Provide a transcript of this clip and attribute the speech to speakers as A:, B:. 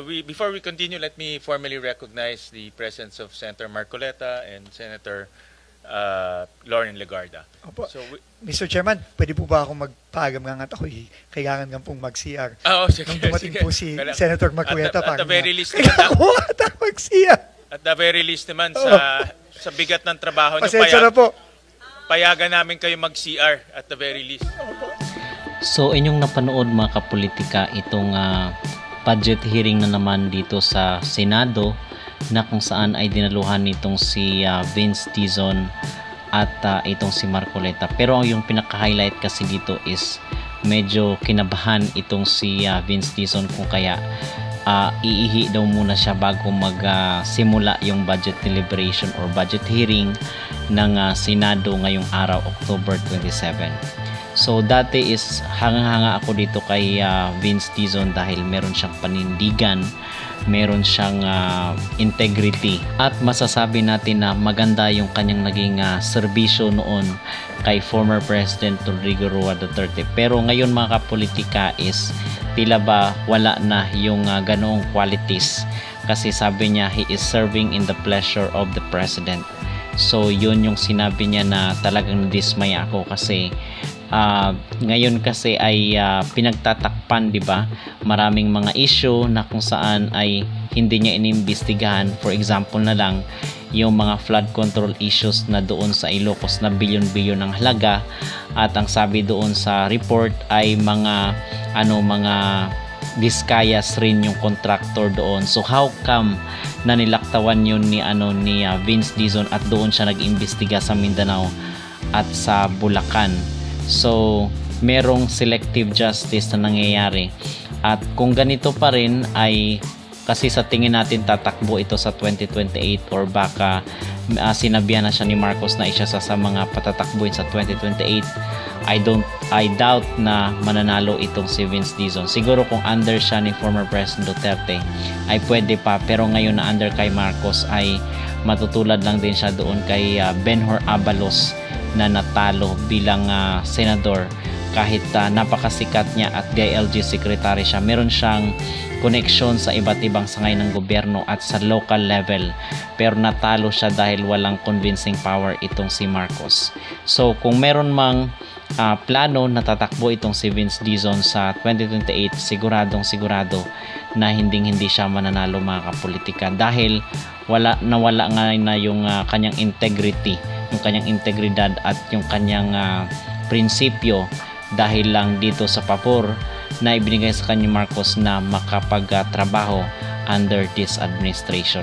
A: before we continue, let me formally recognize the presence of Senator Marcoleta and Senator Lauren Legarda.
B: Opo.
A: So,
B: Mr. Chairman, pwede po ba ako magpagam nga at ako kailangan nga pong mag-CR.
A: sige,
B: Nung dumating
A: sige.
B: po si Senator Marcoleta,
A: at the very least
B: kailangan ko ata mag-CR.
A: At the very least naman, sa bigat ng trabaho nyo,
B: Pasensya na po.
A: Payagan namin kayo mag-CR at the very least.
C: So inyong napanood mga kapolitika itong budget hearing na naman dito sa Senado na kung saan ay dinaluhan nitong si Vince Dizon at itong si Marcoleta. Pero yung pinaka-highlight kasi dito is medyo kinabahan itong si Vince Dizon kung kaya iihi daw muna siya bago magsimula yung budget deliberation or budget hearing ng Senado ngayong araw, October 27. So dati is hanga-hanga ako dito kay Vince Dizon dahil meron siyang panindigan, meron siyang integrity at masasabi natin na maganda yung kanyang naging serbisyo noon kay former President Rodrigo Roa Duterte. Pero ngayon mga kapolitika is tila ba wala na yung ganoong qualities kasi sabi niya he is serving in the pleasure of the President. So yun yung sinabi niya na talagang nadismay ako kasi ngayon kasi ay pinagtatakpan, di ba? Maraming mga issue na kung saan ay hindi niya inimbestigahan. For example na lang, yung mga flood control issues na doon sa Ilocos na bilyon-bilyon ng halaga at ang sabi doon sa report ay mga Vizcayas rin yung contractor doon. So how come na nilaktawan yun ni Vince Dizon at doon siya nag-imbestiga sa Mindanao at sa Bulacan? So merong selective justice na nangyayari at kung ganito pa rin ay kasi sa tingin natin tatakbo ito sa 2028 or baka sinabihan na siya ni Marcos na isa sa mga patatakbuhin sa 2028. I doubt na mananalo itong si Vince Dizon. Siguro kung under siya ni former President Duterte ay pwede pa, pero ngayon na under kay Marcos ay matutulad lang din siya doon kay Benhur Abalos na natalo bilang senador kahit napakasikat niya at DILG secretary siya. Meron siyang connection sa iba't ibang sangay ng gobyerno at sa local level, pero natalo siya dahil walang convincing power itong si Marcos. So kung meron mang plano na tatakbo itong si Vince Dizon sa 2028, siguro na hindi siya mananalo mga kapolitika dahil nawala nga na yung kanyang integrity, yung kanyang integridad at yung kanyang prinsipyo dahil lang dito sa pabor na ibinigay sa kanya Marcos na makapagtrabaho under this administration.